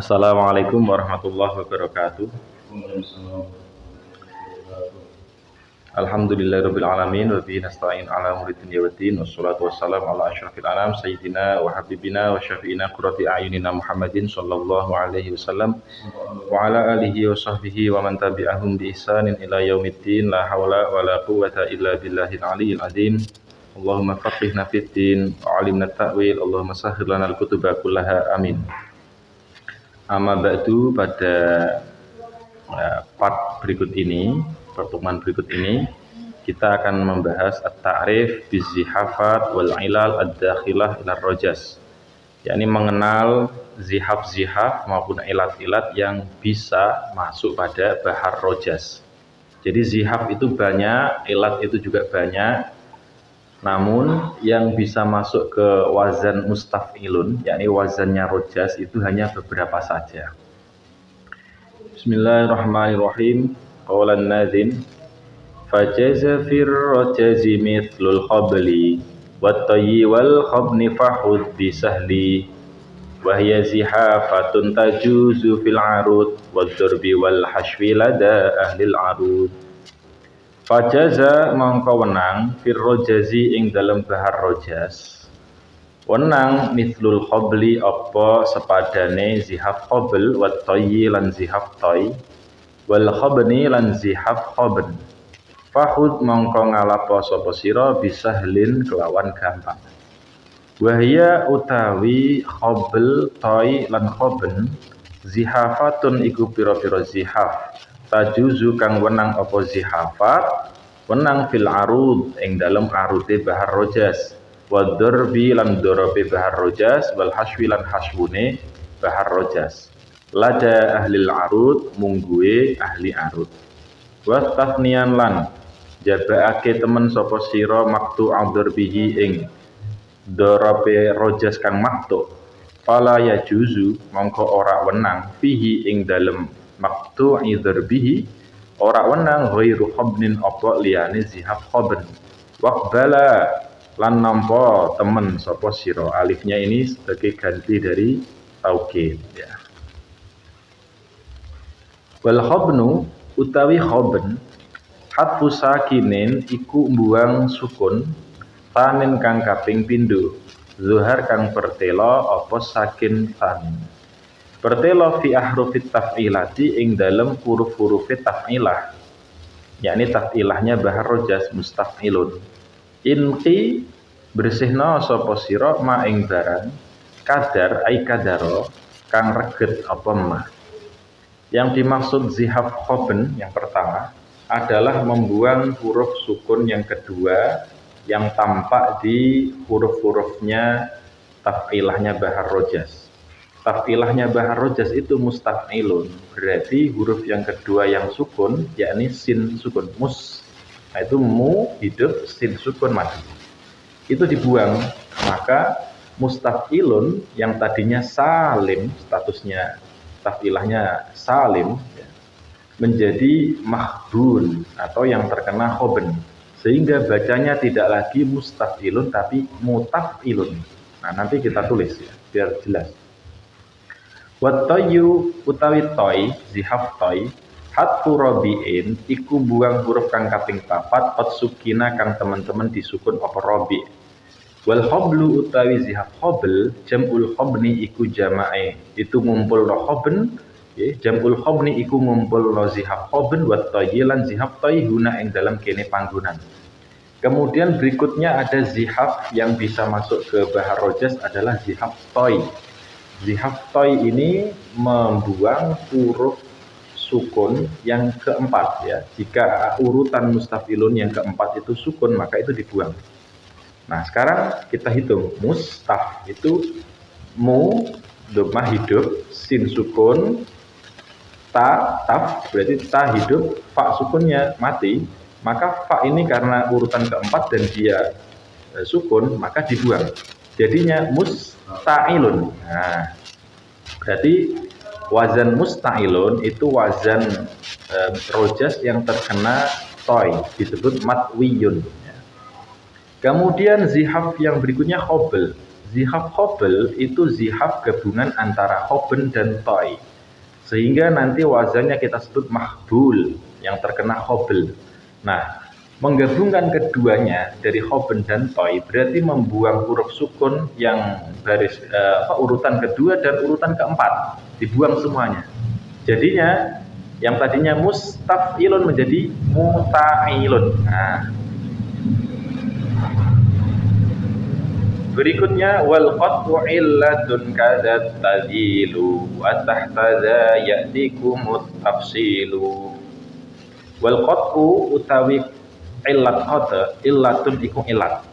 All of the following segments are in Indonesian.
Assalamualaikum warahmatullahi wabarakatuh. Alhamdulillahirabbil alamin wa bihi nasta'in ala umuri dunya waddin wassalatu wassalamu ala asyrafil anam sayyidina wa habibina wa syafi'ina qurrati a'yunina Muhammadin sallallahu alaihi wasallam wa ala alihi wa sahbihi wa man tabi'ahum bi ihsanin ila yaumiddin la haula wa la quwwata illa billahil aliyyil azim. Allahumma faqihna fid din wa 'allimna at-ta'wil. Allahumma sahhil lana al-kutuba kullaha amin. Amma ba'du, pada part berikut ini, pertemuan berikut ini, kita akan membahas at-ta'rif bizihafat wal ilal ad-dakhilah ila rojas, yakni mengenal zihaf-zihaf maupun ilat-ilat yang bisa masuk pada bahar rojas. Jadi zihaf itu banyak, ilat itu juga banyak. Namun yang bisa masuk ke wazan mustaf'ilun, yakni wazannya rojas, itu hanya beberapa saja. Bismillahirrahmanirrahim. Qawlan nazim, fajaza fir rojazi mithlul khabli wattayyi wal khabni fahud bisahli wahya zihafatun tajuzu fil arud waddurbi wal hashwi lada ahlil arud. Fajaza mongko wenang fir rojazi ing dalam bahar rojas, wenang mithlul khabli apa sepadane zihaf khabl wat tayyi lan zihaf tay wal khabni lan zihaf khabn. Fahud mongko ngalapo sapa sira bisahlin kelawan gampang. Wahya utawi khabl tay lan khabn zihafatun iku pira-pira zihaf tajuzu kang wenang apa zihafat wenang fil arud ing dalem arude bahar rojas wadurbi lan dorobe bahar rojas wal hashwi lan hashwune bahar rojas lada ahlil arud mungguwe ahli arud wa tasniyan lan jabaake temen sapa sira maktu adurbihi ing dorobe rojas kang maktu fala ya juzu mongko ora wenang fihi ing dalem maktu idurbihi ora wenang ghairu khabnin apa liyane zihaf khabn waqbala lan nampa temen sapa sira. Alifnya ini sebagai ganti dari taukid ya. Wal khabnu utawi khabn hatfu sakinin iku mbuang sukun tanin kang kaping pindho zuhar kang pertela apa sakin tanin pertela fi ahrufit taf'ilati ing dalem huruf-huruf taf'ilah, yakni taf'ilahnya bahar rojas mustaf'ilun. Inqi bersihna sapa sira ma ing barang kadar ai kadaro kang reget apa ma. Yang dimaksud zihaf khabn yang pertama adalah membuang huruf sukun yang kedua yang tampak di huruf-hurufnya taf'ilahnya bahar rojas. Taf'ilahnya bahar rojas itu mustaf'ilun, berarti huruf yang kedua yang sukun yakni sin sukun mus. Nah, itu mu hidup, sin sukun mati. Itu dibuang, maka mustaf'ilun yang tadinya salim, statusnya taf'ilahnya salim ya, menjadi mahbun atau yang terkena khoben, sehingga bacanya tidak lagi mustaf'ilun tapi mutaf'ilun. Nah, nanti kita tulis ya biar jelas. Wattayyu utawi toy zihaf toy hatfu rabi'in iku buang huruf kang kaping papat patsukina kang teman-teman disukun apa rabi. Wal khablu utawi zihaf khabl jam'ul khabni iku jamae itu ngumpulno khabn ya, jam'ul khabni iku ngumpulno zihaf khabn wattayyi lan zihaf toy guna ing dalam kene panggonan. Kemudian berikutnya ada zihaf yang bisa masuk ke bahar rojas adalah zihaf toy. Zihaf toy ini membuang huruf sukun yang keempat ya. Jika urutan mustaf'ilun yang keempat itu sukun, maka itu dibuang. Nah, sekarang kita hitung. Mustaf itu mu dhamma hidup, sin sukun, ta taf berarti ta hidup, fa sukunnya mati. Maka fa ini karena urutan keempat dan dia sukun, maka dibuang. Jadinya musta'ilun. Nah, berarti wazan musta'ilun itu wazan rojas yang terkena toy, disebut matwiyun. Kemudian zihaf yang berikutnya khobl. Zihab khobel itu zihab gabungan antara khoben dan toy. Sehingga nanti wazannya kita sebut mahbul, yang terkena khobel. Nah, menggabungkan keduanya dari khoben dan toy berarti membuang huruf sukun yang urutan kedua dan urutan keempat. Dibuang semuanya. Jadinya, yang tadinya mustaf'ilun menjadi muta'ilun. Nah, berikutnya wal qat'u illatun kadat tadhilu wa tahta dza ya'tikumut tafsilu. Wal qat'u utawi illat qata illatun iku illat.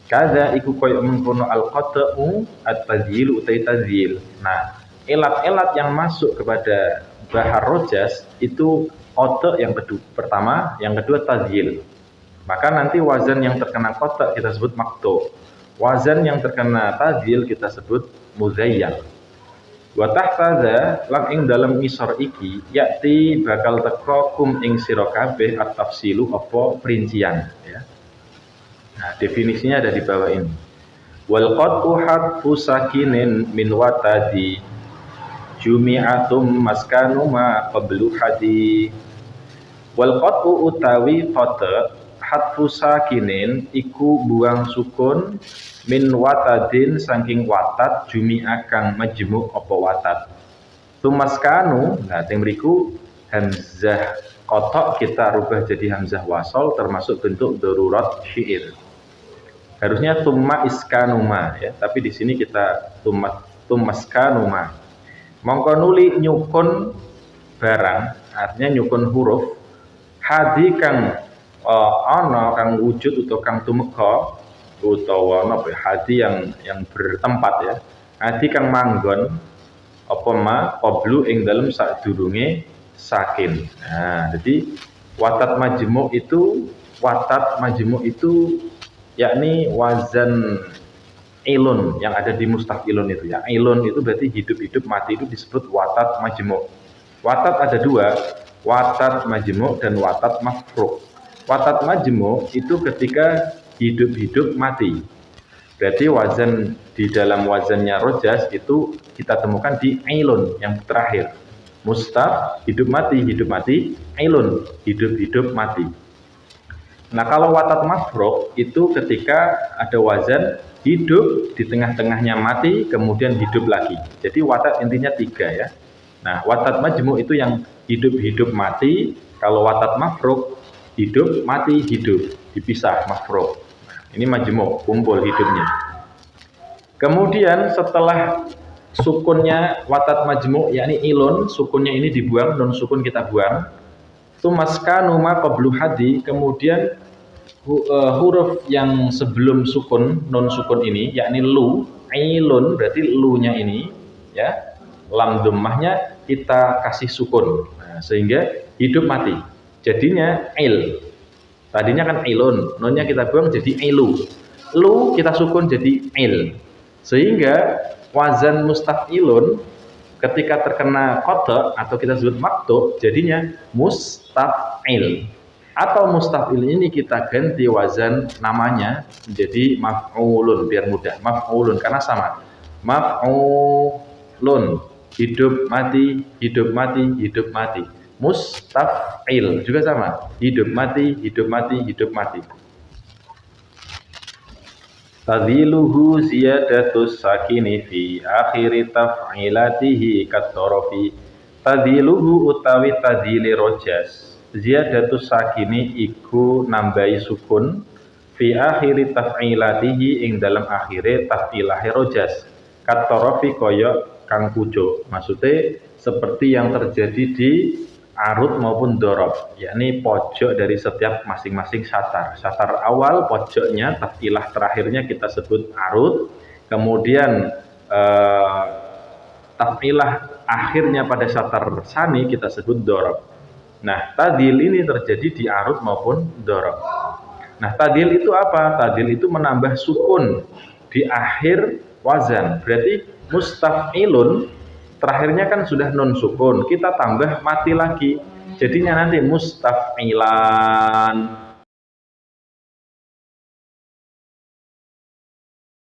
Kada iku koyo mengkono al qat'u at-tadhilu utai tadhil. Nah, illat-illat yang masuk kepada bahar rojas itu qata yang pertama, yang kedua tadhil. Maka nanti wazan yang terkena qata kita sebut maqtu'. Wazan yang terkena tadhil kita sebut muzayyan. Wa tahta dza lan ing dalem isor iki yakti bakal teka kum ing sira kabeh at-tafsilu apa perincian ya. Nah, definisinya ada di bawah ini. Wal qat'u hadfu sakinin min watadi jumi'atum maskanu ma qablu hadi. Wal qat'u utawi qata hadfu sakinin iku buang sukun min watadin saking watat jumi'a kang majmu' apa watat. Tumaskanu, nah teng mriku hamzah qata kita rubah jadi hamzah wasol termasuk bentuk darurat syair. Harusnya tumma iskanuma ya, tapi di sini kita tumaskanuma. Mongko nuli nyukun barang, artinya nyukun huruf hadi kang ana kang wujud utawa kang tumeka utawa napa hadi yang bertempat ya. Hadi kang manggon apa ma qablu ing dalem sadurunge sakin. Nah, jadi watat majmu' itu yakni wazan ilun yang ada di mustafilun itu ya. Ilun itu berarti hidup-hidup, mati itu disebut watat majmu'. Watat ada dua, watat majmu' dan watat mafruq. Watat majmu' itu ketika hidup-hidup mati. Berarti wazan di dalam wazannya rojas itu kita temukan di ailun yang terakhir. Mustaf hidup mati, ailun hidup-hidup mati. Nah, kalau watat mafruq itu ketika ada wazan hidup di tengah-tengahnya mati kemudian hidup lagi. Jadi watat intinya 3 ya. Nah, watat majmu' itu yang hidup-hidup mati. Kalau watat mafruq hidup mati hidup dipisah mafruq. Nah, ini majmu' kumpul hidupnya. Kemudian setelah sukunnya watat majmu' yakni ilun, sukunnya ini dibuang, non sukun kita buang. Tumaskanu ma qablu hadi, kemudian huruf yang sebelum sukun non sukun ini yakni lu, ilun berarti lu-nya ini ya, lam dhammahnya kita kasih sukun. Nah, sehingga hidup mati. Jadinya il. Tadinya kan ilun, nonnya kita buang jadi ilu. Lu kita sukun jadi il. Sehingga wazan mustafilun ketika terkena qata atau kita sebut maqtu jadinya mustafil. Atau mustafil ini kita ganti wazan namanya menjadi maf'ulun biar mudah. Maf'ulun karena sama. Maf'ulun hidup mati, hidup mati, hidup mati. Mustafil juga sama. Hidup mati, hidup mati, hidup mati. Tadhiluhu ziyadatus sakini fi akhiri taf'ilatihi kattorofi. Tadhiluhu utawi tadhili rojas. Ziyadatus sakini iku nambahi sukun fi akhiri taf'ilatihi ing dalam akhire taf'ilahi rojas. Kattorofi koyok kang pucuk. Maksudnya seperti yang terjadi di arut maupun dorob, yakni pojok dari setiap masing-masing satar. Satar awal pojoknya, taf'ilah terakhirnya kita sebut arut, kemudian taf'ilah akhirnya pada satar sani kita sebut dorob. Nah, tadil ini terjadi di arut maupun dorob. Nah, tadil itu apa? Tadil itu menambah sukun di akhir wazan. Berarti mustaf'ilun terakhirnya kan sudah non sukun, kita tambah mati lagi. Jadinya nanti mustaf'ilan.